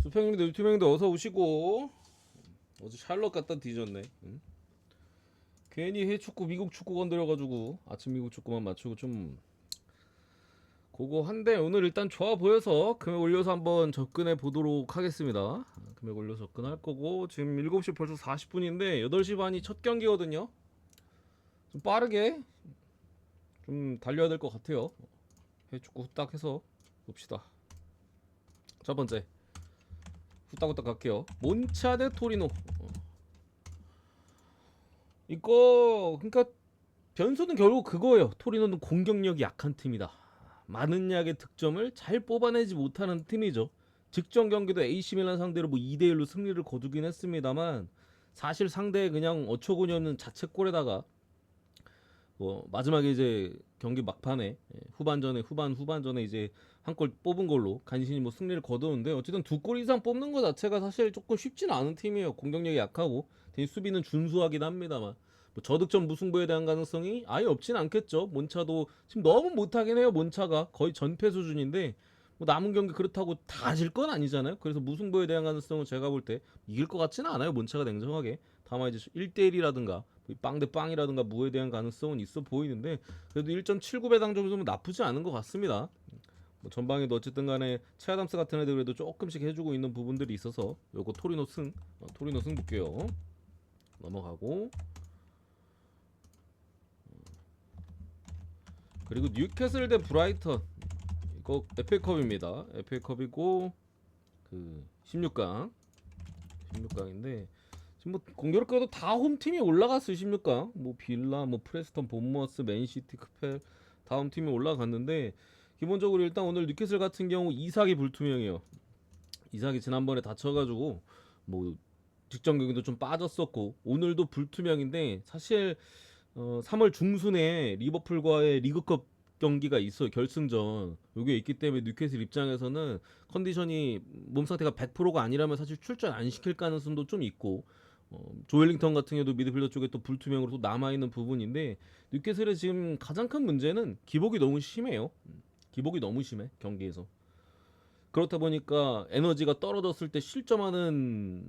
수평님도 유튜브님도 어서 오시고. 어제 샬럿 갖다 뒤졌네. 응? 괜히 해축구 미국 축구 건드려가지고 아침 미국 축구만 맞추고 좀 그거 한데 오늘 일단 좋아 보여서 금액 올려서 한번 접근해 보도록 하겠습니다. 금액 올려서 접근할 거고 지금 7시 벌써 40분인데 8시 반이 첫 경기거든요. 좀 빠르게 좀 달려야 될 것 같아요. 해축구 후딱 해서 봅시다. 첫 번째 후딱후딱 갈게요. 몬차 대 토리노. 이거 그러니까 변수는 결국 그거예요. 토리노는 공격력이 약한 팀이다. 많은 약의 득점을 잘 뽑아내지 못하는 팀이죠. 직전 경기도 AC 밀란 상대로 뭐 2대1로 승리를 거두긴 했습니다만 사실 상대의 그냥 어처구니 없는 자책골에다가 뭐 마지막에 이제 경기 막판에 후반전에 이제 한 골 뽑은 걸로 간신히 뭐 승리를 거두는데 어쨌든 2골 이상 뽑는 것 자체가 사실 조금 쉽지는 않은 팀이에요. 공격력이 약하고 대신 수비는 준수하긴 합니다만 뭐 저득점 무승부에 대한 가능성이 아예 없진 않겠죠. 몬차도 지금 너무 못하긴 해요. 몬차가 거의 전패 수준인데 뭐 남은 경기 그렇다고 다 질 건 아니잖아요. 그래서 무승부에 대한 가능성은 제가 볼 때 이길 것 같지는 않아요. 몬차가 냉정하게. 다만 이제 1대1이라든가 빵 대 빵이라든가 무에 대한 가능성은 있어 보이는데 그래도 1.79배당 정도면 나쁘지 않은 것 같습니다. 뭐 전방에도 어쨌든 간에 체아담스 같은 애들 그래도 조금씩 해주고 있는 부분들이 있어서 요거 토리노 승 볼게요. 넘어가고 그리고 뉴캐슬 대 브라이턴 이거 FA컵입니다. FA컵이고 그 16강인데 지금 뭐 공교롭게도 다 홈팀이 올라갔어요. 16강 뭐 빌라 뭐 프레스턴 본머스 맨시티 크펠 다 홈팀이 올라갔는데 기본적으로 일단 오늘 뉴캐슬 같은 경우 이삭이 불투명해요. 이삭이 지난번에 다쳐가지고 뭐 직전 경기도 좀 빠졌었고 오늘도 불투명인데 사실 3월 중순에 리버풀과의 리그컵 경기가 있어요. 결승전. 요게 있기 때문에 뉴캐슬 입장에서는 컨디션이 몸 상태가 100%가 아니라면 사실 출전 안 시킬 가능성도 좀 있고 조엘링턴 같은 경우도 미드필더 쪽에 또 불투명으로 또 남아있는 부분인데 뉴캐슬의 지금 가장 큰 문제는 기복이 너무 심해요. 기복이 너무 심해 경기에서. 그렇다 보니까 에너지가 떨어졌을 때 실점하는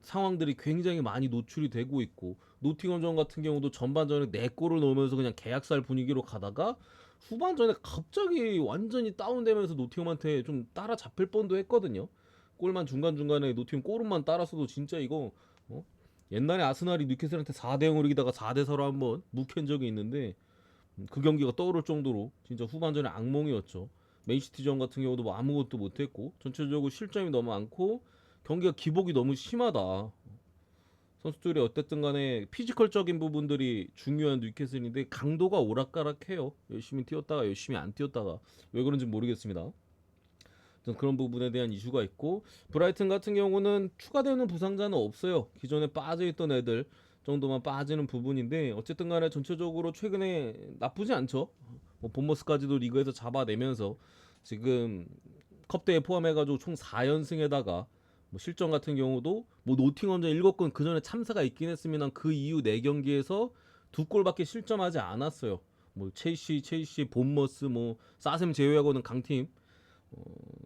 상황들이 굉장히 많이 노출이 되고 있고 노팅엄전 같은 경우도 전반전에 4골을 넣으면서 그냥 계약살 분위기로 가다가 후반전에 갑자기 완전히 다운되면서 노팅엄한테 좀 따라잡힐 뻔도 했거든요. 골만 중간중간에 노팅엄 골만 따라서도 진짜 이거 어? 옛날에 아스날이 뉴캐슬한테 4대0으로 이기다가 4대4로 한번 묵힌 적이 있는데 그 경기가 떠오를 정도로 진짜 후반전에 악몽이었죠. 맨시티전 같은 경우도 뭐 아무것도 못했고 전체적으로 실점이 너무 많고 경기가 기복이 너무 심하다. 선수들이 어쨌든 간에 피지컬적인 부분들이 중요한 뉴캐슬인데 강도가 오락가락해요. 열심히 뛰었다가 열심히 안 뛰었다가 왜 그런지 모르겠습니다. 그런 부분에 대한 이슈가 있고 브라이튼 같은 경우는 추가되는 부상자는 없어요. 기존에 빠져있던 애들 정도만 빠지는 부분인데 어쨌든 간에 전체적으로 최근에 나쁘지 않죠. 뭐 본머스까지도 리그에서 잡아내면서 지금 컵대회 포함해가지고 총 4연승에다가 뭐 실점 같은 경우도 뭐 노팅엄전 7건 그 전에 참사가 있긴 했으면 그 이후 4경기에서 2골밖에 실점하지 않았어요. 뭐 첼시, 본머스 뭐 사셈 제외하고는 강팀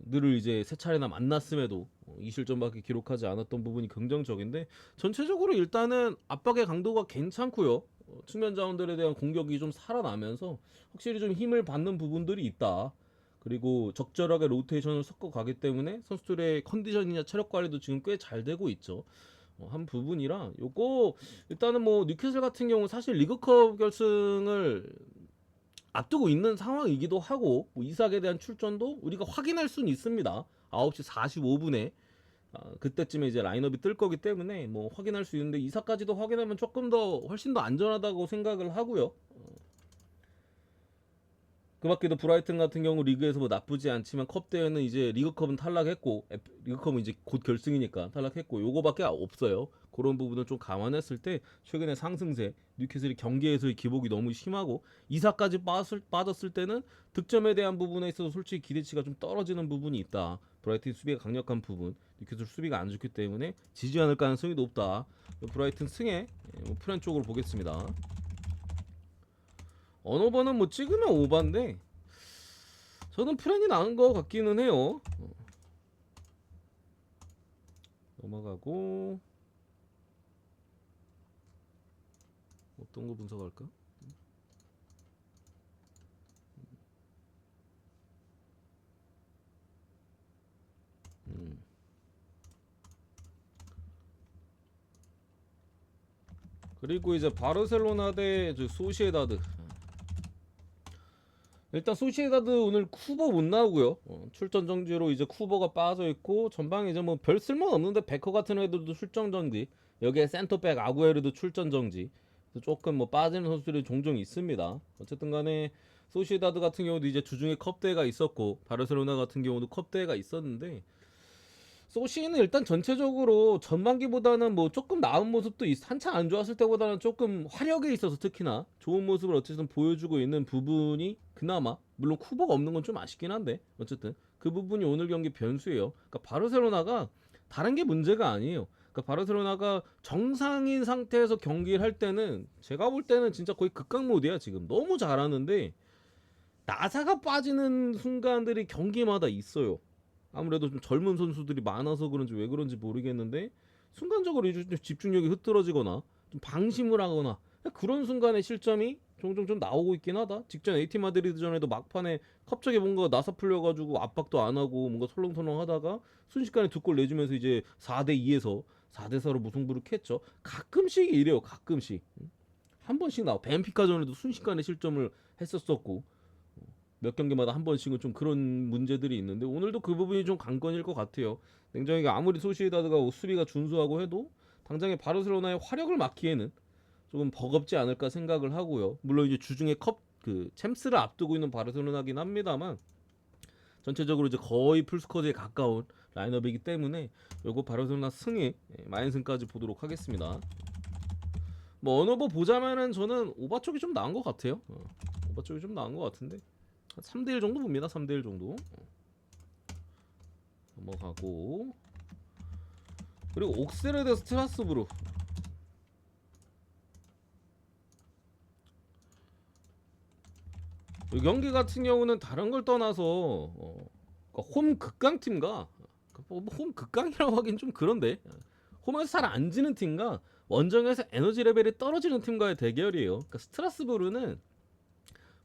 늘을 이제 세 차례나 만났음에도 2실점밖에 기록하지 않았던 부분이 긍정적인데 전체적으로 일단은 압박의 강도가 괜찮고요. 측면 자원들에 대한 공격이 좀 살아나면서 확실히 좀 힘을 받는 부분들이 있다. 그리고 적절하게 로테이션을 섞어 가기 때문에 선수들의 컨디션이나 체력 관리도 지금 꽤 잘 되고 있죠. 한 부분이라 요거 일단은 뭐 뉴캐슬 같은 경우 사실 리그컵 결승을 앞두고 있는 상황이기도 하고 뭐 이삭에 대한 출전도 우리가 확인할 수는 있습니다. 9시 45분에 그때쯤에 이제 라인업이 뜰 거기 때문에 뭐 확인할 수 있는데 이삭까지도 확인하면 조금 더 훨씬 더 안전하다고 생각을 하고요. 그 밖에도 브라이튼 같은 경우 리그에서 뭐 나쁘지 않지만 컵 대회는 이제 리그컵은 탈락했고 리그컵은 이제 곧 결승이니까 탈락했고 요거밖에 없어요. 그런 부분을 좀 감안했을 때 최근에 상승세 뉴캐슬이 경기에서의 기복이 너무 심하고 이사까지 빠졌을 때는 득점에 대한 부분에 있어서 솔직히 기대치가 좀 떨어지는 부분이 있다. 브라이튼 수비가 강력한 부분 뉴캐슬 수비가 안 좋기 때문에 지지 않을 가능성이 높다. 브라이튼 승에 프렌 쪽으로 보겠습니다. 언어번은 뭐 찍으면 오반데 저는 프렌이 나은 것 같기는 해요. 넘어가고 어떤 거 분석할까? 음. 그리고 이제 바르셀로나 대 소시에다드. 일단 소시에다드 오늘 쿠버 못 나오고요. 출전 정지로 이제 쿠버가 빠져 있고 전방에 이제 뭐 별 쓸모는 없는데 베커 같은 애들도 출전 정지. 여기에 센터백 아구에르도 출전 정지. 그래서 조금 뭐 빠지는 선수들이 종종 있습니다. 어쨌든 간에 소시에다드 같은 경우도 이제 주중에 컵 대회가 있었고 바르셀로나 같은 경우도 컵 대회가 있었는데 소시는 일단 전체적으로 전반기보다는 뭐 조금 나은 모습도 한창 안 좋았을 때보다는 조금 화력에 있어서 특히나 좋은 모습을 어쨌든 보여주고 있는 부분이 그나마 물론 쿠버가 없는 건 좀 아쉽긴 한데 어쨌든 그 부분이 오늘 경기 변수예요. 그러니까 바르셀로나가 다른 게 문제가 아니에요. 그러니까 바르셀로나가 정상인 상태에서 경기를 할 때는 제가 볼 때는 진짜 거의 극강 모드야. 지금 너무 잘하는데 나사가 빠지는 순간들이 경기마다 있어요. 아무래도 좀 젊은 선수들이 많아서 그런지 왜 그런지 모르겠는데 순간적으로 좀 집중력이 흐트러지거나 좀 방심을 하거나 그런 순간에 실점이 종종 좀 나오고 있긴 하다. 직전 AT 마드리드전에도 막판에 갑자기 뭔가 나사 풀려가지고 압박도 안 하고 뭔가 설렁설렁 하다가 순식간에 두 골 내주면서 이제 4대2에서 4대4로 무승부를 캤죠. 가끔씩 이래요. 가끔씩 한 번씩 나와. 벤피카전에도 순식간에 실점을 했었었고 몇 경기마다 한 번씩은 좀 그런 문제들이 있는데 오늘도 그 부분이 좀 관건일 것 같아요. 냉정하게 아무리 소시에다드가 수비가 준수하고 해도 당장에 바르셀로나의 화력을 막기에는 조금 버겁지 않을까 생각을 하고요. 물론 이제 주중에 컵 그 챔스를 앞두고 있는 바르셀로나긴 합니다만 전체적으로 이제 거의 풀스쿼드에 가까운 라인업이기 때문에 요거 바르셀로나 승에 마인승까지 보도록 하겠습니다. 뭐 어느 거 보자면은 저는 오바 쪽이 좀 나은 것 같아요. 오바 쪽이 좀 나은 것 같은데 3대1 정도 봅니다. 3대1 정도 넘어가고 그리고 옥세르 대 스트라스부르 이 경기 같은 경우는 다른 걸 떠나서 그러니까 홈 극강팀과 홈 극강이라고 하긴 좀 그런데 홈에서 잘 안 지는 팀과 원정에서 에너지 레벨이 떨어지는 팀과의 대결이에요. 그러니까 스트라스부르는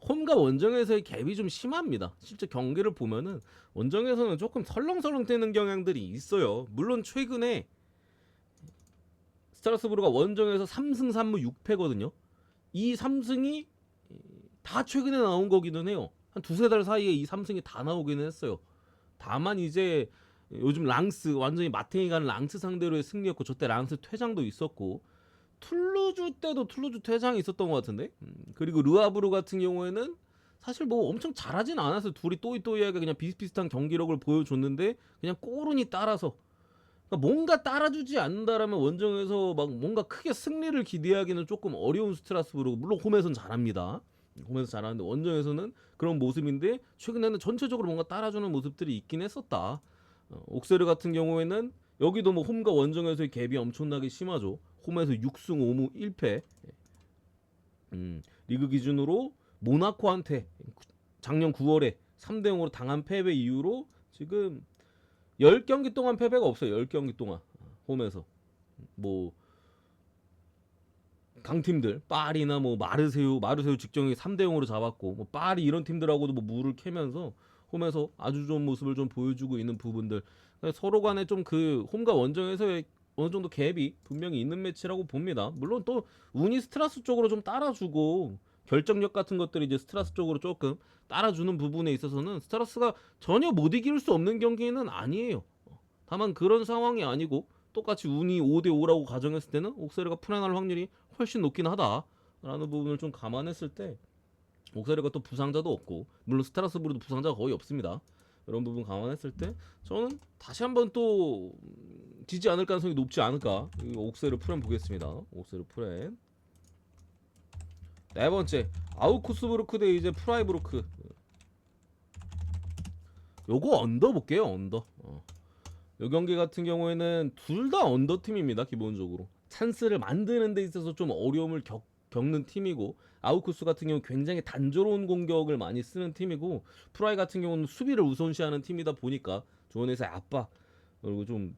홈과 원정에서의 갭이 좀 심합니다. 실제 경기를 보면은 원정에서는 조금 설렁설렁 뛰는 경향들이 있어요. 물론 최근에 스트라스부르가 원정에서 3승 3무 6패거든요. 이 3승이 다 최근에 나온 거기는 해요. 한 두세 달 사이에 이 3승이 다 나오기는 했어요. 다만 이제 요즘 랑스 완전히 마탱이 가는 랑스 상대로의 승리였고 저때 랑스 퇴장도 있었고 툴루즈 때도 툴루즈 퇴장이 있었던 것 같은데 그리고 르아브르 같은 경우에는 사실 뭐 엄청 잘하진 않아서 둘이 또이또이하게 그냥 비슷비슷한 경기력을 보여줬는데 그냥 꼬르니 따라서 그러니까 뭔가 따라주지 않는다라면 원정에서 막 뭔가 크게 승리를 기대하기는 조금 어려운 스트라스부르고 물론 홈에서는 잘합니다. 홈에서 잘하는데 원정에서는 그런 모습인데 최근에는 전체적으로 뭔가 따라주는 모습들이 있긴 했었다. 옥세르 같은 경우에는 여기도 뭐 홈과 원정에서의 갭이 엄청나게 심하죠. 홈에서 6승 5무 1패. 리그 기준으로 모나코한테 작년 9월에 3대 0으로 당한 패배 이후로 지금 10경기 동안 패배가 없어요. 10경기 동안 홈에서. 뭐 강팀들 파리나 뭐 마르세유 직전에 3대 0으로 잡았고 뭐 파리 이런 팀들하고도 뭐 물을 캐면서 홈에서 아주 좋은 모습을 좀 보여주고 있는 부분들 서로 간에 좀 그 홈과 원정에서의 어느 정도 갭이 분명히 있는 매치라고 봅니다. 물론 또 운이 스트라스 쪽으로 좀 따라주고 결정력 같은 것들이 이제 스트라스 쪽으로 조금 따라주는 부분에 있어서는 스트라스가 전혀 못 이길 수 없는 경기는 아니에요. 다만 그런 상황이 아니고 똑같이 운이 5대5라고 가정했을 때는 옥세르가 풀어날 확률이 훨씬 높긴 하다라는 부분을 좀 감안했을 때 옥세르가 또 부상자도 없고 물론 스트라스부르도 부상자가 거의 없습니다. 이런 부분 감안했을 때 저는 다시 한번 또 지지 않을 가능성이 높지 않을까. 옥세르 프렌 보겠습니다. 옥세르 프렌. 네 번째 아우쿠스부르크 대 이제 프라이부르크. 요거 언더 볼게요. 언더. 이 경기 같은 경우에는 둘 다 언더 팀입니다. 기본적으로 찬스를 만드는 데 있어서 좀 어려움을 겪는 팀이고 아우쿠스 같은 경우 굉장히 단조로운 공격을 많이 쓰는 팀이고 프라이 같은 경우는 수비를 우선시하는 팀이다 보니까 조언에서의 압박 그리고 좀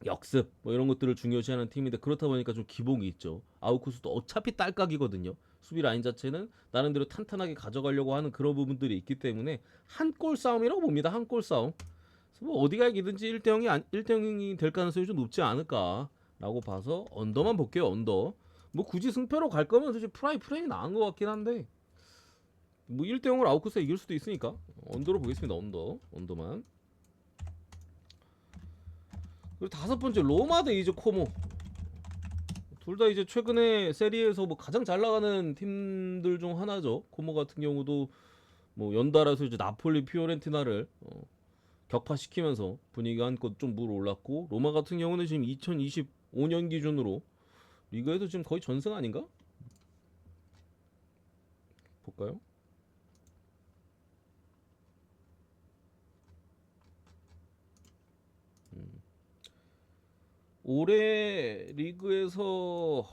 역습 뭐 이런 것들을 중요시하는 팀인데 그렇다 보니까 좀 기복이 있죠. 아우쿠스도 어차피 딸깍이거든요. 수비 라인 자체는 나름대로 탄탄하게 가져가려고 하는 그런 부분들이 있기 때문에 한 골 싸움이라고 봅니다. 한 골 싸움. 그래서 뭐 어디가 이기든지 1대 0이 1대 0이 될 가능성이 좀 높지 않을까라고 봐서 언더만 볼게요. 언더. 뭐 굳이 승패로 갈 거면 사실 프라이 나은 것 같긴 한데 뭐 1대 0을 아웃코스가 이길 수도 있으니까 언더로 보겠습니다. 언더만. 그리고 다섯 번째 로마 대 이제 코모. 둘 다 이제 최근에 세리에서 뭐 가장 잘 나가는 팀들 중 하나죠. 코모 같은 경우도 뭐 연달아서 이제 나폴리, 피오렌티나를 격파시키면서 분위기가 한껏 좀 물올랐고 로마 같은 경우는 지금 2025년 기준으로 리그에서 지금 거의 전승 아닌가? 볼까요? 올해 리그에서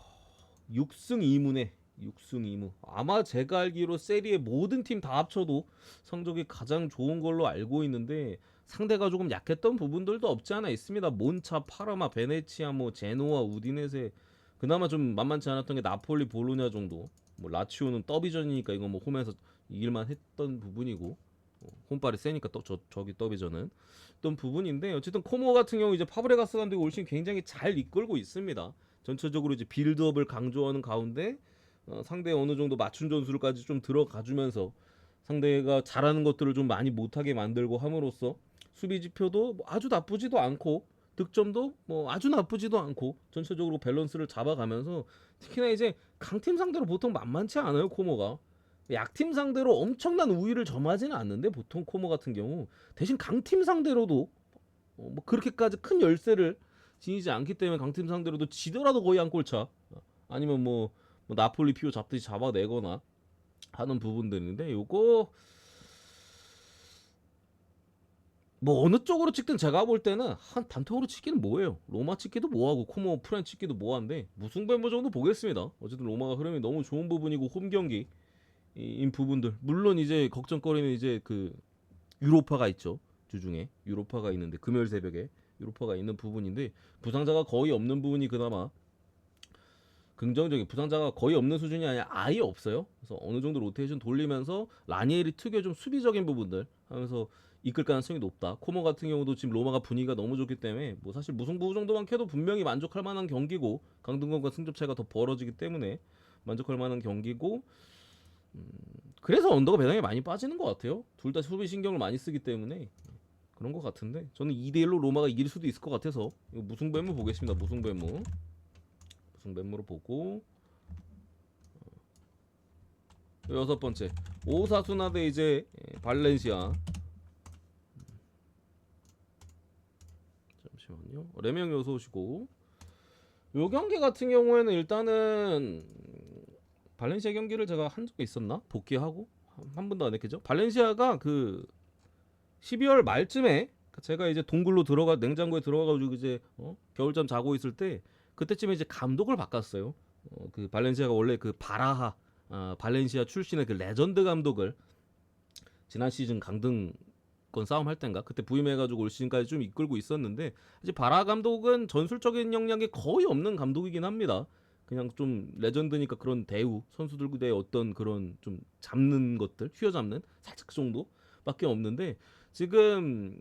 6승 2무네. 6승 2무. 아마 제가 알기로 세리의 모든 팀 다 합쳐도 성적이 가장 좋은 걸로 알고 있는데 상대가 조금 약했던 부분들도 없지 않아 있습니다. 몬차, 파르마, 베네치아, 뭐 제노아, 우디네세 그나마 좀 만만치 않았던 게 나폴리, 볼로냐 정도. 뭐 라치오는 더비전이니까 이거 뭐 홈에서 이길만 했던 부분이고 홈발이 세니까 저기 더비전은 어떤 부분인데 어쨌든 코모 같은 경우 이제 파브레가스 감독이 올 시즌 굉장히 잘 이끌고 있습니다. 전체적으로 이제 빌드업을 강조하는 가운데 상대 어느 정도 맞춤 전술까지 좀 들어가주면서 상대가 잘하는 것들을 좀 많이 못하게 만들고 함으로써 수비 지표도 뭐 아주 나쁘지도 않고 득점도 뭐 아주 나쁘지도 않고 전체적으로 밸런스를 잡아가면서 특히나 이제 강팀 상대로 보통 만만치 않아요 코모가. 약팀 상대로 엄청난 우위를 점하지는 않는데 보통 코모 같은 경우 대신 강팀 상대로도 뭐 그렇게까지 큰 열세를 지니지 않기 때문에 강팀 상대로도 지더라도 거의 한 골 차. 아니면 뭐 나폴리 피오 잡듯이 잡아내거나 하는 부분들인데 요거 뭐 어느 쪽으로 찍든 제가 볼 때는 한 단톡으로 찍기는 뭐예요. 로마 찍기도 뭐하고 코모 프렌 찍기도 뭐한데 무승부뭐 정도 보겠습니다. 어쨌든 로마가 흐름이 너무 좋은 부분이고 홈 경기 인 부분들 물론 이제 걱정거리는 이제 그 유로파가 있죠. 주중에 유로파가 있는데 금요일 새벽에 유로파가 있는 부분인데 부상자가 거의 없는 부분이 그나마 긍정적인 부상자가 거의 없는 수준이 아니라 아예 없어요. 그래서 어느 정도 로테이션 돌리면서 라니에리 특유의 좀 수비적인 부분들 하면서 이끌 가능성이 높다. 코모 같은 경우도 지금 로마가 분위기가 너무 좋기 때문에 뭐 사실 무승부 정도만 캐도 분명히 만족할 만한 경기고 강등권과 승점 차이가 더 벌어지기 때문에 만족할 만한 경기고 그래서 언더가 배당이 많이 빠지는 것 같아요. 둘 다 수비 신경을 많이 쓰기 때문에 그런 것 같은데 저는 2대1로 로마가 이길 수도 있을 것 같아서 이거 무승부로 보겠습니다. 무승부로 보고 여섯 번째 오사수나 대 이제 발렌시아. 잠시만요. 레명 여서 오시고 요 경기 같은 경우에는 일단은 발렌시아 경기를 제가 한 적이 있었나? 복귀하고 한 번도 안 했겠죠? 발렌시아가 그 12월 말쯤에 제가 이제 동굴로 들어가 냉장고에 들어가가지고 이제 겨울잠 자고 있을 때 그때쯤에 이제 감독을 바꿨어요. 그 발렌시아가 원래 그 바라하 발렌시아 출신의 그 레전드 감독을 지난 시즌 강등권 싸움 할 땐가 그때 부임해가지고 올 시즌까지 좀 이끌고 있었는데 이제 바라 감독은 전술적인 역량이 거의 없는 감독이긴 합니다. 그냥 좀 레전드니까 그런 대우 선수들의 어떤 그런 좀 잡는 것들 휘어잡는 살짝 정도밖에 없는데 지금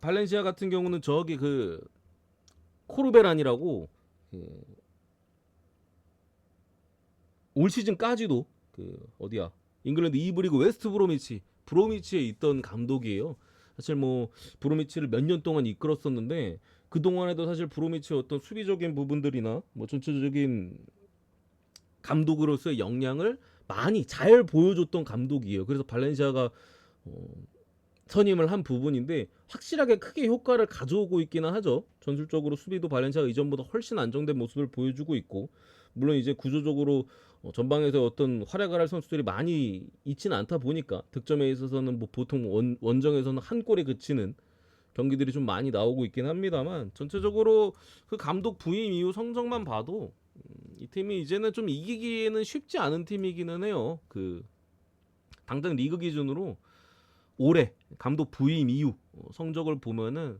발렌시아 같은 경우는 저기 그 코르베란이라고 올 시즌까지도 그 어디야 잉글랜드 2부 리그 웨스트 브로미치에 있던 감독이에요. 사실 뭐 브로미치를 몇 년 동안 이끌었었는데 그 동안에도 사실 브로미치의 어떤 수비적인 부분들이나 뭐 전체적인 감독으로서의 역량을 많이 잘 보여줬던 감독이에요. 그래서 발렌시아가 선임을 한 부분인데 확실하게 크게 효과를 가져오고 있기는 하죠. 전술적으로 수비도 발렌시아가 이전보다 훨씬 안정된 모습을 보여주고 있고 물론 이제 구조적으로 전방에서 어떤 활약을 할 선수들이 많이 있지는 않다 보니까 득점에 있어서는 뭐 보통 원정에서는 한 골에 그치는 경기들이 좀 많이 나오고 있긴 합니다만 전체적으로 그 감독 부임 이후 성적만 봐도 이 팀이 이제는 좀 이기기에는 쉽지 않은 팀이기는 해요. 그 당장 리그 기준으로 올해 감독 부임 이후 성적을 보면은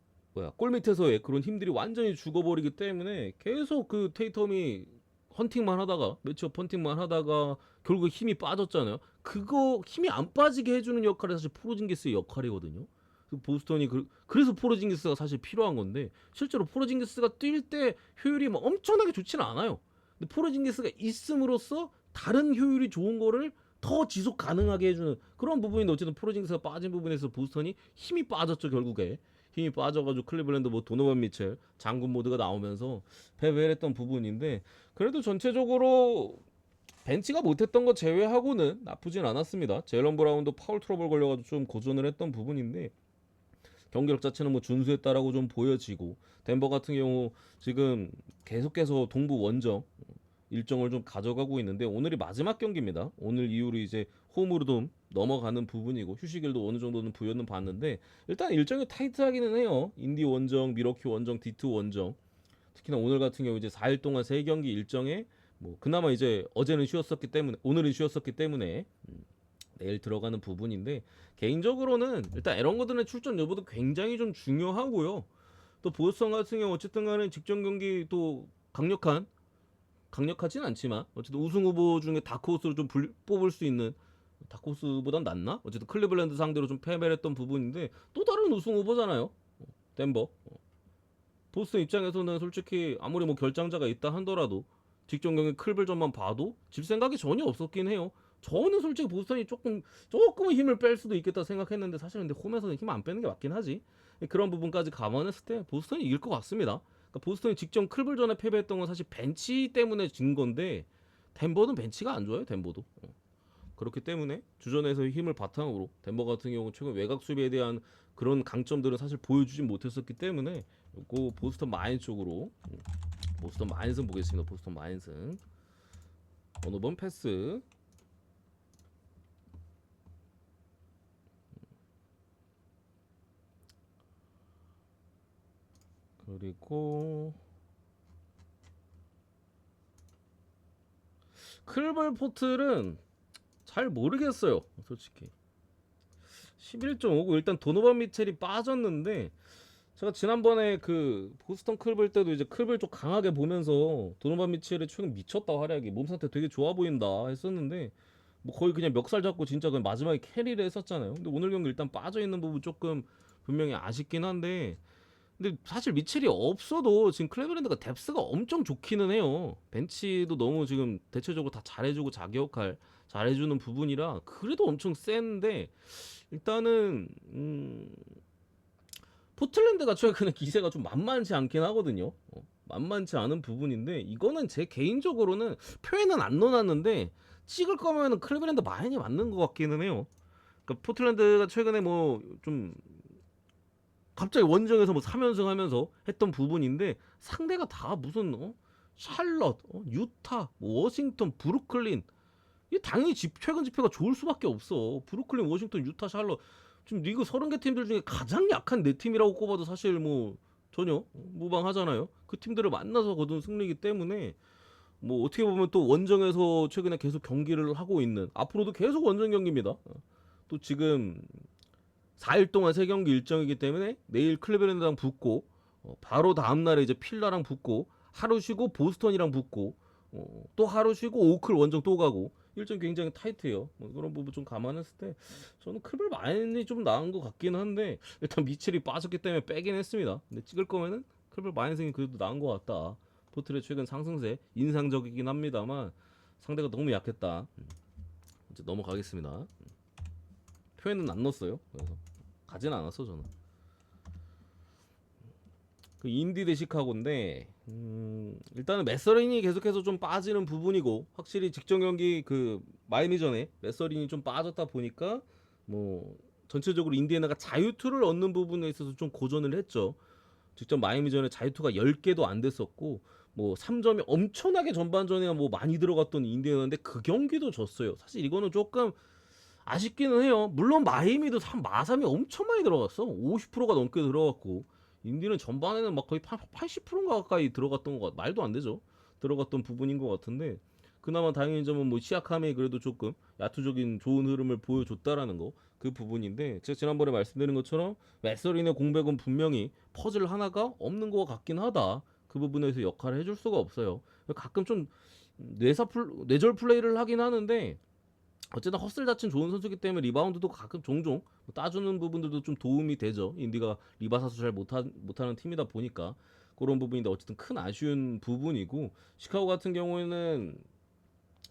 골 밑에서의 그런 힘들이 완전히 죽어버리기 때문에 계속 그 테이텀이 헌팅만 하다가 매치업 헌팅만 하다가 결국 힘이 빠졌잖아요. 그거 힘이 안 빠지게 해주는 역할이 사실 포르징기스의 역할이거든요. 보스턴이 그래서 포르징기스가 사실 필요한 건데 실제로 포르징기스가 뛸 때 효율이 막 엄청나게 좋지는 않아요. 근데 포르징기스가 있음으로써 다른 효율이 좋은 거를 더 지속 가능하게 해주는 그런 부분인데 어쨌든 포르징기스가 빠진 부분에서 보스턴이 힘이 빠졌죠 결국에. 힘이 빠져가지고 클리블랜드 뭐 도노반 미첼 장군 모드가 나오면서 패배했던 부분인데 그래도 전체적으로 벤치가 못했던 거 제외하고는 나쁘진 않았습니다. 제일런 브라운도 파울 트러블 걸려가지고 좀 고전을 했던 부분인데 경기력 자체는 뭐 준수했다라고 좀 보여지고 덴버 같은 경우 지금 계속해서 동부 원정 일정을 좀 가져가고 있는데 오늘이 마지막 경기입니다. 오늘 이후로 이제 홈으로 좀 넘어가는 부분이고 휴식일도 어느 정도는 부여는 봤는데 일단 일정이 타이트하기는 해요. 인디 원정, 미러키 원정, D2 원정. 특히나 오늘 같은 경우 이제 4일 동안 3경기 일정에 뭐 그나마 이제 어제는 쉬었었기 때문에 오늘은 쉬었었기 때문에 내일 들어가는 부분인데 개인적으로는 일단 이런 것들의 출전 여부도 굉장히 좀 중요하고요. 또 보스턴 같은 경우 어쨌든 간에 직전 경기 또 강력하진 않지만 어쨌든 우승 후보 중에 다크호스를 좀 뽑을 수 있는 다크호스보단 낫나? 어쨌든 클리블랜드 상대로 좀 패배를 했던 부분인데 또 다른 우승 후보잖아요. 덴버. 보스턴 입장에서는 솔직히 아무리 뭐 결장자가 있다 하더라도 직전 경기 클블전만 봐도 질 생각이 전혀 없었긴 해요. 저는 솔직히 보스턴이 조금은 힘을 뺄 수도 있겠다 생각했는데 사실 근데 홈에서는 힘 안 빼는 게 맞긴 하지. 그런 부분까지 감안했을 때 보스턴이 이길 것 같습니다. 그러니까 보스턴이 직전 클블전에 패배했던 건 사실 벤치 때문에 진 건데 덴버는 벤치가 안 좋아요. 덴버도. 그렇기 때문에 주전에서의 힘을 바탕으로 덴버 같은 경우 최근 외곽 수비에 대한 그런 강점들은 사실 보여주진 못했었기 때문에 요거 보스턴 마인 쪽으로 보스턴 마인슨 보겠습니다. 보스턴 마인슨 어느 번 패스 그리고 클벌포틀은 잘 모르겠어요 솔직히 11.5고 일단 도노반 미첼이 빠졌는데 제가 지난번에 그 보스턴 클벌 때도 이제 클벌 쪽 강하게 보면서 도노반 미첼이 최근 미쳤다 활약이 몸 상태 되게 좋아 보인다 했었는데 뭐 거의 그냥 멱살 잡고 진짜 그냥 마지막에 캐리를 했었잖아요. 근데 오늘 경기 일단 빠져 있는 부분 조금 분명히 아쉽긴 한데 근데 사실 미첼이 없어도 지금 클레브랜드가 뎁스가 엄청 좋기는 해요. 벤치도 너무 지금 대체적으로 다 잘해주고 자기 역할 잘해주는 부분이라 그래도 엄청 센데 일단은 포틀랜드가 최근에 기세가 좀 만만치 않긴 하거든요. 만만치 않은 부분인데 이거는 제 개인적으로는 표에는 안 넣어놨는데 찍을 거면은 클리블랜드 마인이 맞는 것 같기는 해요. 그러니까 포틀랜드가 최근에 뭐 좀 갑자기 원정에서 뭐 3연승 하면서 했던 부분인데 상대가 다 무슨 샬럿, 유타, 뭐 워싱턴, 브루클린 이게 당연히 최근 지표가 좋을 수밖에 없어. 브루클린, 워싱턴, 유타, 샬럿 지금 리그 30개 팀들 중에 가장 약한 4팀이라고 꼽아도 사실 뭐 전혀 무방하잖아요. 그 팀들을 만나서 거둔 승리이기 때문에 뭐 어떻게 보면 또 원정에서 최근에 계속 경기를 하고 있는 앞으로도 계속 원정 경기입니다. 또 지금 4일 동안 3경기 일정이기 때문에 내일 클리블랜드랑 붙고 바로 다음날에 이제 필라랑 붙고 하루 쉬고 보스턴이랑 붙고 또 하루 쉬고 오클 원정 또 가고 일정 굉장히 타이트해요. 뭐 그런 부분 좀 감안했을 때 저는 클블 마인이 좀 나은 것 같긴 한데 일단 미첼이 빠졌기 때문에 빼긴 했습니다. 근데 찍을 거면은 클블 마인승이 그래도 나은 것 같다. 포틀의 최근 상승세 인상적이긴 합니다만 상대가 너무 약했다. 이제 넘어가겠습니다. 표에는 안 넣었어요. 그래서 가진 않았어 저는. 그 인디 대 시카고인데 일단은 메서린이 계속해서 좀 빠지는 부분이고 확실히 직전 경기 그 마이미전에 메서린이 좀 빠졌다 보니까 뭐 전체적으로 인디애나가 자유투를 얻는 부분에 있어서 좀 고전을 했죠. 직전 마이미전에 자유투가 10개도 안 됐었고 뭐 3점이 엄청나게 전반전에 뭐 많이 들어갔던 인디애나인데 그 경기도 졌어요. 사실 이거는 조금 아쉽기는 해요. 물론 마이미도 마삼이 엄청 많이 들어갔어. 50%가 넘게 들어갔고 인디는 전반에는 막 거의 80%인가 가까이 들어갔던 거 말도 안 되죠. 들어갔던 부분인 것 같은데 그나마 다행인 점은 뭐 시아캄이 그래도 조금 야투적인 좋은 흐름을 보여줬다라는 거, 그 부분인데, 제가 지난번에 말씀드린 것처럼 맥서린의 공백은 분명히 퍼즐 하나가 없는 것 같긴 하다. 그 부분에서 역할을 해줄 수가 없어요. 가끔 좀 뇌절 플레이를 하긴 하는데, 어쨌든 헛슬 자체는 좋은 선수이기 때문에 리바운드도 가끔 종종 따주는 부분들도 좀 도움이 되죠. 인디가 리바 사수 잘 못하는 팀이다 보니까 그런 부분인데, 어쨌든 큰 아쉬운 부분이고, 시카고 같은 경우에는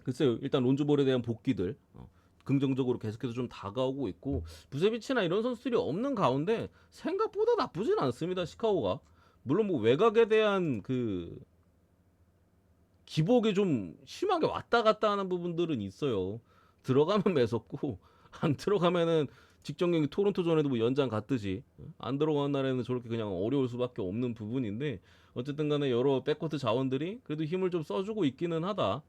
글쎄요, 일단 론즈볼에 대한 복귀들 긍정적으로 계속해서 좀 다가오고 있고, 부세비치나 이런 선수들이 없는 가운데 생각보다 나쁘진 않습니다, 시카고가. 물론 뭐 외곽에 대한 그 기복이 좀 심하게 왔다 갔다 하는 부분들은 있어요. 들어가면 매섭고 안 들어가면은 직전 경기 토론토전에도 뭐 연장 갔듯이 안 들어가는 날에는 저렇게 그냥 어려울 수밖에 없는 부분인데, 어쨌든 간에 여러 백코트 자원들이 그래도 힘을 좀 써주고 있기는 하다.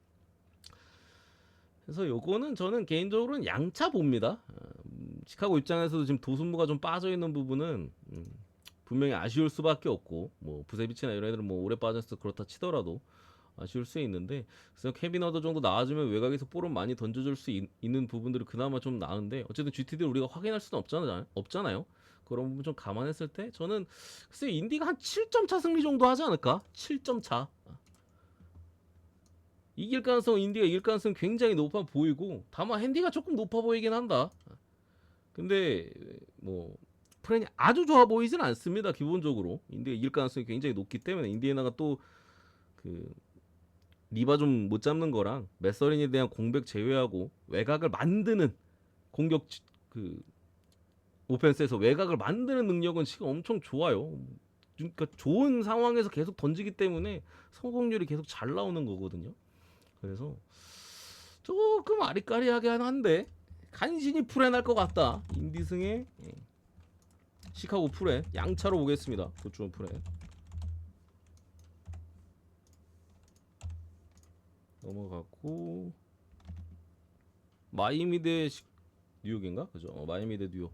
그래서 요거는 저는 개인적으로는 양차 봅니다. 시카고 입장에서도 지금 도순무가 좀 빠져 있는 부분은 분명히 아쉬울 수밖에 없고, 뭐 부세비치나 이런 애들은 뭐 오래 빠졌어 그렇다 치더라도 아쉬울 수 있는데, 그래서 케빈 허더 정도 나와주면 외곽에서 볼은 많이 던져줄 수 있는 부분들이 그나마 좀 나은데, 어쨌든 GTD를 우리가 확인할 수는 없잖아요. 그런 부분 좀 감안했을 때 저는 글쎄 인디가 한 7점 차 승리 정도 하지 않을까? 7점 차. 이길 가능성, 인디가 이길 가능성 굉장히 높아 보이고, 다만 핸디가 조금 높아 보이긴 한다. 근데 뭐 프렌이 아주 좋아 보이진 않습니다. 기본적으로 인디가 이길 가능성이 굉장히 높기 때문에, 인디애나가 또 그 리바 좀 못 잡는 거랑 메서린에 대한 공백 제외하고 외곽을 만드는 공격, 그 오펜스에서 외곽을 만드는 능력은 지금 엄청 좋아요. 그러니까 좋은 상황에서 계속 던지기 때문에 성공률이 계속 잘 나오는 거거든요. 그래서 조금 아리까리하긴 한데 간신히 풀해날 것 같다. 인디승의 시카고 풀해 양차로 보겠습니다. 도주원 풀해 넘어갔고, 마이애미 대 뉴욕인가? 그죠? 마이애미 대 뉴욕.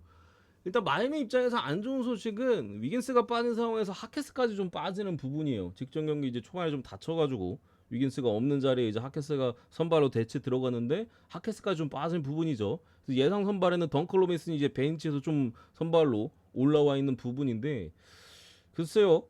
일단 마이애미 입장에서 안 좋은 소식은 위긴스가 빠진 상황에서 하케스까지 좀 빠지는 부분이에요. 직전 경기 이제 초반에 좀 다쳐가지고 위긴스가 없는 자리에 이제 하케스가 선발로 대체 들어가는데, 하케스까지 좀 빠진 부분이죠. 그래서 예상 선발에는 덩컨 로빈슨이 이제 벤치에서 좀 선발로 올라와 있는 부분인데, 글쎄요.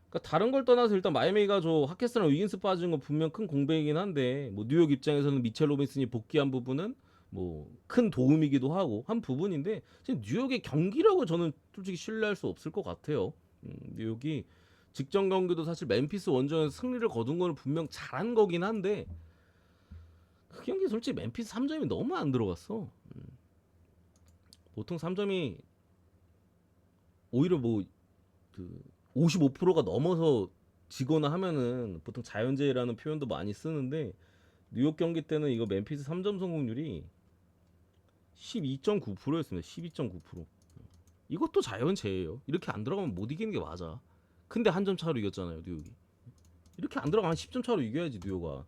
그러니까 다른 걸 떠나서 일단 마이애미가 저 하케스랑 위긴스 빠진 건 분명 큰 공백이긴 한데, 뭐 뉴욕 입장에서는 미첼 로빈슨이 복귀한 부분은 뭐 큰 도움이기도 하고 한 부분인데, 지금 뉴욕의 경기력을 저는 솔직히 신뢰할 수 없을 것 같아요. 뉴욕이 직전 경기도 사실 멤피스 원정에서 승리를 거둔 거는 분명 잘한 거긴 한데, 그 경기 솔직히 멤피스 3점이 너무 안 들어갔어. 보통 3점이 오히려 뭐 그 55%가 넘어서 지거나 하면은 보통 자연재해라는 표현도 많이 쓰는데, 뉴욕 경기 때는 이거 멤피스 3점 성공률이 12.9%였습니다. 12.9%. 이것도 자연재해예요. 이렇게 안 들어가면 못 이기는 게 맞아. 근데 한 점 차로 이겼잖아요, 뉴욕이. 이렇게 안 들어가면 10점 차로 이겨야지, 뉴욕아.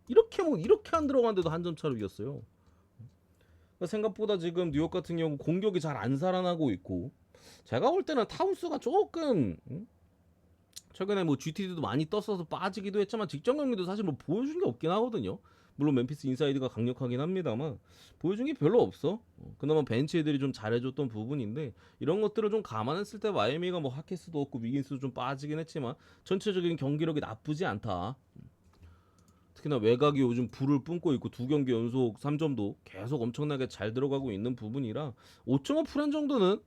이렇게 안 들어가는데도 한 점 차로 이겼어요. 그러니까 생각보다 지금 뉴욕 같은 경우 공격이 잘 안 살아나고 있고, 제가 볼 때는 타운스가 조금 최근에 뭐 GTD도 많이 떴어서 빠지기도 했지만, 직전 경기도 사실 뭐 보여준 게 없긴 하거든요. 물론 멤피스 인사이드가 강력하긴 합니다만 보여준 게 별로 없어. 그나마 벤치 애들이 좀 잘해줬던 부분인데, 이런 것들을 좀 감안했을 때 마이애미가 뭐 하케스도 없고 위긴스도 좀 빠지긴 했지만 전체적인 경기력이 나쁘지 않다. 특히나 외곽이 요즘 불을 뿜고 있고 2경기 연속 3점도 계속 엄청나게 잘 들어가고 있는 부분이라 5.5 프렌 정도는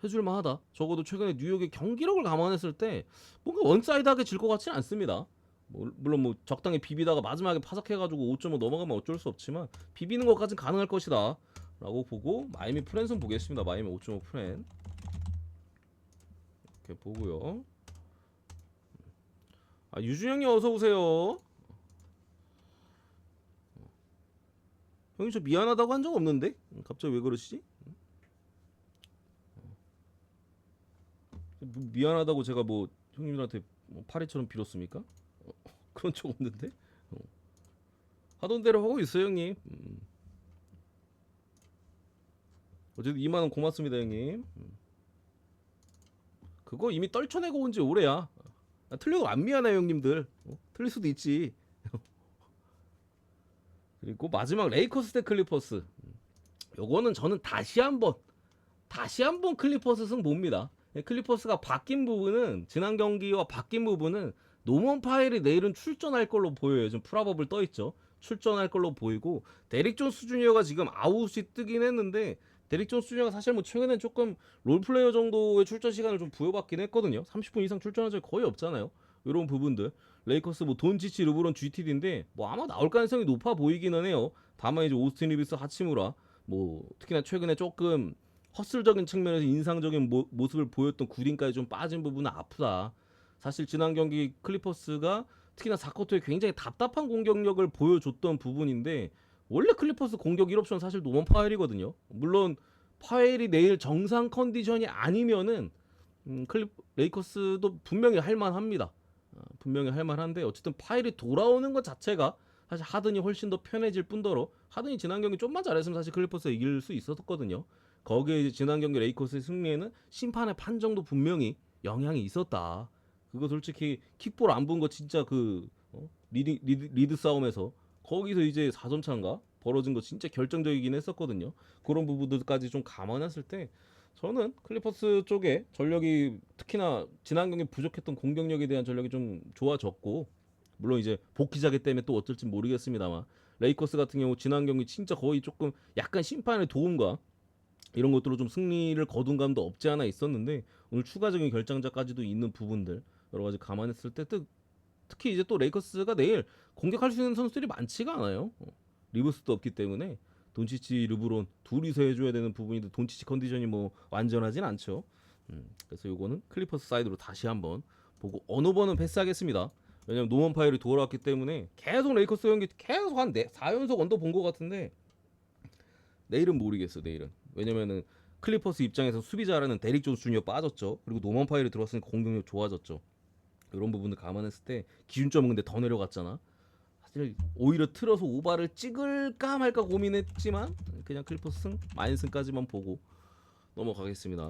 해줄만하다. 적어도 최근에 뉴욕의 경기력을 감안했을 때 뭔가 원사이드하게 질 것 같지는 않습니다. 물론 뭐 적당히 비비다가 마지막에 파삭해가지고 5.5 넘어가면 어쩔 수 없지만, 비비는 것까지는 가능할 것이다 라고 보고 마이애미 프렌선 보겠습니다. 마이애미 5.5 프렌 이렇게 보고요. 유준형님 어서오세요. 형님 저 미안하다고 한 적 없는데? 갑자기 왜 그러시지? 미안하다고 제가 뭐 형님들한테 뭐 파리처럼 빌었습니까? 그런 적 없는데? 어. 하던 대로 하고 있어요, 형님. 어쨌든 2만원 고맙습니다, 형님. 그거 이미 떨쳐내고 온 지 오래야. 틀려도 안 미안해, 형님들. 틀릴 수도 있지. 그리고 마지막 레이커스 대 클리퍼스. 요거는 저는 다시 한번 클리퍼스 승 봅니다. 클리퍼스가 바뀐 부분은 지난 경기와 바뀐 부분은 노먼 파일이 내일은 출전할 걸로 보여요. 지금 프라버블 떠 있죠. 출전할 걸로 보이고 데릭 존스 주니어가 지금 아웃이 뜨긴 했는데 데릭 존스 주니어가 사실 뭐 최근에 조금 롤플레이어 정도의 출전 시간을 좀 부여받긴 했거든요. 30분 이상 출전한 적이 거의 없잖아요. 이런 부분들 레이커스 뭐 돈치치 르브론 GTD인데 뭐 아마 나올 가능성이 높아 보이기는 해요. 다만 이제 오스틴 리비스 하치무라 뭐 특히나 최근에 조금 허슬적인 측면에서 인상적인 모습을 보였던 구딘까지 좀 빠진 부분은 아프다. 사실 지난 경기 클리퍼스가 특히나 4쿼터에 굉장히 답답한 공격력을 보여줬던 부분인데 원래 클리퍼스 공격 1옵션 사실 노먼 파웰이거든요. 물론 파웰이 내일 정상 컨디션이 아니면은 레이커스도 분명히 할만합니다. 분명히 할만한데 어쨌든 파웰이 돌아오는 것 자체가 사실 하든이 훨씬 더 편해질 뿐더러 하든이 지난 경기 좀만 잘했으면 사실 클리퍼스가 이길 수 있었거든요. 거기에 이제 지난 경기 레이커스의 승리에는 심판의 판정도 분명히 영향이 있었다. 그거 솔직히 킥볼 안 본 거 진짜 그 리드 싸움에서 거기서 이제 4점 차인가 벌어진 거 진짜 결정적이긴 했었거든요. 그런 부분들까지 좀 감안했을 때 저는 클리퍼스 쪽에 전력이 특히나 지난 경기 부족했던 공격력에 대한 전력이 좀 좋아졌고 물론 이제 복귀자기 때문에 또 어쩔지 모르겠습니다만 레이커스 같은 경우 지난 경기 진짜 거의 조금 약간 심판의 도움과 이런 것들로 좀 승리를 거둔 감도 없지 않아 있었는데 오늘 추가적인 결정자까지도 있는 부분들 여러 가지 감안했을 때 특히 이제 또 레이커스가 내일 공격할 수 있는 선수들이 많지가 않아요. 리브스도 없기 때문에 돈치치 르브론 둘이서 해줘야 되는 부분인데 돈치치 컨디션이 뭐 완전하진 않죠. 그래서 요거는 클리퍼스 사이드로 다시 한번 보고 어느 번은 패스하겠습니다. 왜냐면 노먼 파일이 돌아왔기 때문에 계속 레이커스 경기 계속 한 4연속 언더 본 것 같은데 내일은 모르겠어. 내일은 왜냐면은 클리퍼스 입장에서 수비 잘하는 데릭 존스 주니어 빠졌죠. 그리고 노먼 파일이 들어왔으니까 공격력 좋아졌죠. 이런 부분을 감안했을 때 기준점은 근데 더 내려갔잖아. 사실 오히려 틀어서 오바를 찍을까 말까 고민했지만 그냥 클리퍼스 승 마인승까지만 보고 넘어가겠습니다.